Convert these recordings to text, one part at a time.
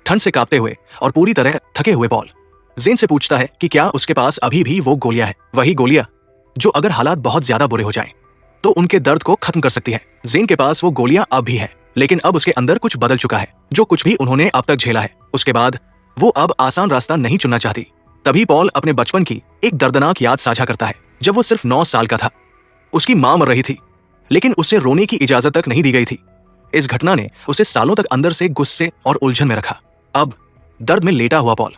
ठंड से कांपते हुए और पूरी तरह थके हुए पॉल जेन से पूछता है कि क्या उसके पास अभी भी वो गोलियां हैं, वही गोलियां जो अगर हालात बहुत ज्यादा बुरे हो जाएं तो उनके दर्द को खत्म कर सकती है। जेन के पास वो गोलियां अब भी है, लेकिन अब उसके अंदर कुछ बदल चुका है। जो कुछ भी उन्होंने अब तक झेला है, उसके बाद वो अब आसान रास्ता नहीं चुनना चाहती। तभी पॉल अपने बचपन की एक दर्दनाक याद साझा करता है। जब वो सिर्फ 9 साल का था, उसकी मां मर रही थी, लेकिन उसे रोने की इजाजत तक नहीं दी गई थी। इस घटना ने उसे सालों तक अंदर से गुस्से और उलझन में रखा। अब दर्द में लेटा हुआ पॉल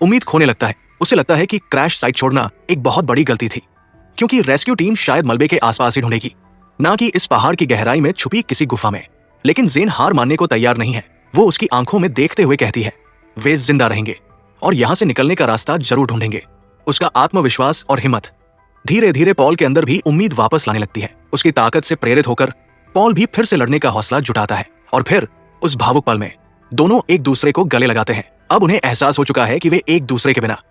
उम्मीद खोने लगता है। उसे लगता है कि क्रैश साइट छोड़ना एक बहुत बड़ी गलती थी, क्योंकि रेस्क्यू टीम शायद मलबे के आसपास ही ढूंढेगी, ना कि इस पहाड़ की गहराई में छुपी किसी गुफा में। लेकिन जेन हार मानने को तैयार नहीं है। वो उसकी आंखों में देखते हुए कहती है, वे जिंदा रहेंगे और यहां से निकलने का रास्ता जरूर ढूंढेंगे। उसका आत्मविश्वास और हिम्मत धीरे धीरे पॉल के अंदर भी उम्मीद वापस लाने लगती है। उसकी ताकत से प्रेरित होकर पॉल भी फिर से लड़ने का हौसला जुटाता है और फिर उस भावुक पल में दोनों एक दूसरे को गले लगाते हैं। अब उन्हें एहसास हो चुका है कि वे एक दूसरे के बिना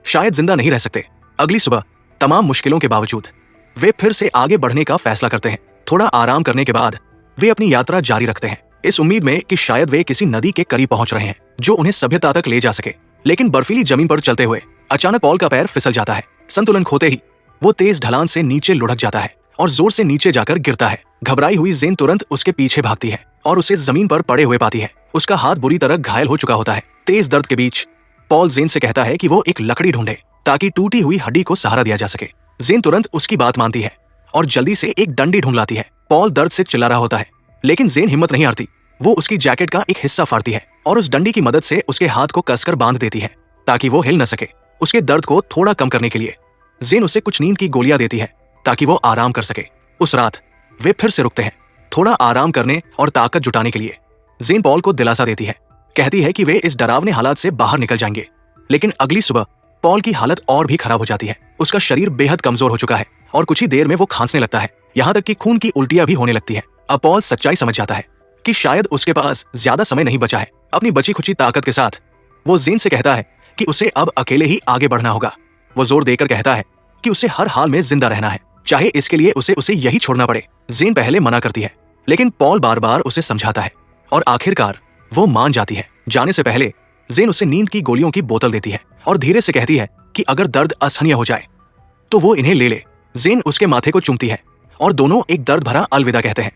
शायद जिंदा नहीं रह सकते। अगली सुबह तमाम मुश्किलों के बावजूद वे फिर से आगे बढ़ने का फैसला करते हैं। थोड़ा आराम करने के बाद वे अपनी यात्रा जारी रखते हैं, इस उम्मीद में कि शायद वे किसी नदी के करीब पहुंच रहे हैं जो उन्हें सभ्यता तक ले जा सके। लेकिन बर्फीली जमीन पर चलते हुए अचानक पॉल का पैर फिसल जाता है। संतुलन खोते ही वो तेज ढलान से नीचे लुढ़क जाता है और जोर से नीचे जाकर गिरता है। घबराई हुई जेन तुरंत उसके पीछे भागती है और उसे जमीन पर पड़े हुए पाती है। उसका हाथ बुरी तरह घायल हो चुका होता है। तेज दर्द के बीच पॉल जेन से कहता है कि वो एक लकड़ी ढूंढे ताकि टूटी हुई हड्डी को सहारा दिया जा सके। जेन तुरंत उसकी बात मानती है और जल्दी से एक डंडी ढूंढ लाती है। पॉल दर्द से चिल्ला रहा होता है, लेकिन जेन हिम्मत नहीं हारती। वो उसकी जैकेट का एक हिस्सा फाड़ती है और उस डंडी की मदद से उसके हाथ को कसकर बांध देती है ताकि वो हिल न सके। उसके दर्द को थोड़ा कम करने के लिए जेन उसे कुछ नींद की गोलियां देती है ताकि वो आराम कर सके। उस रात वे फिर से रुकते हैं, थोड़ा आराम करने और ताकत जुटाने के लिए। जेन पॉल को दिलासा देती है, कहती है कि वे इस डरावने हालात से बाहर निकल जाएंगे। लेकिन अगली सुबह पॉल की हालत और भी खराब हो जाती है। उसका शरीर बेहद कमजोर हो चुका है और कुछ ही देर में वो खांसने लगता है, यहाँ तक कि खून की उल्टियां भी होने लगती है। अब पॉल सच्चाई समझ जाता है कि शायद उसके पास ज्यादा समय नहीं बचा है। अपनी बची खुची ताकत के साथ वो जेन से कहता है कि उसे अब अकेले ही आगे बढ़ना होगा। वो जोर देकर कहता है कि उसे हर हाल में जिंदा रहना है, चाहे इसके लिए उसे यही छोड़ना पड़े। जेन पहले मना करती है, लेकिन पॉल बार बार उसे समझाता है और आखिरकार वो मान जाती है। जाने से पहले जेन उसे नींद की गोलियों की बोतल देती है और धीरे से कहती है कि अगर दर्द असहनीय हो जाए तो वो इन्हें ले ले। जेन उसके माथे को चूमती है और दोनों एक दर्द भरा अलविदा कहते हैं।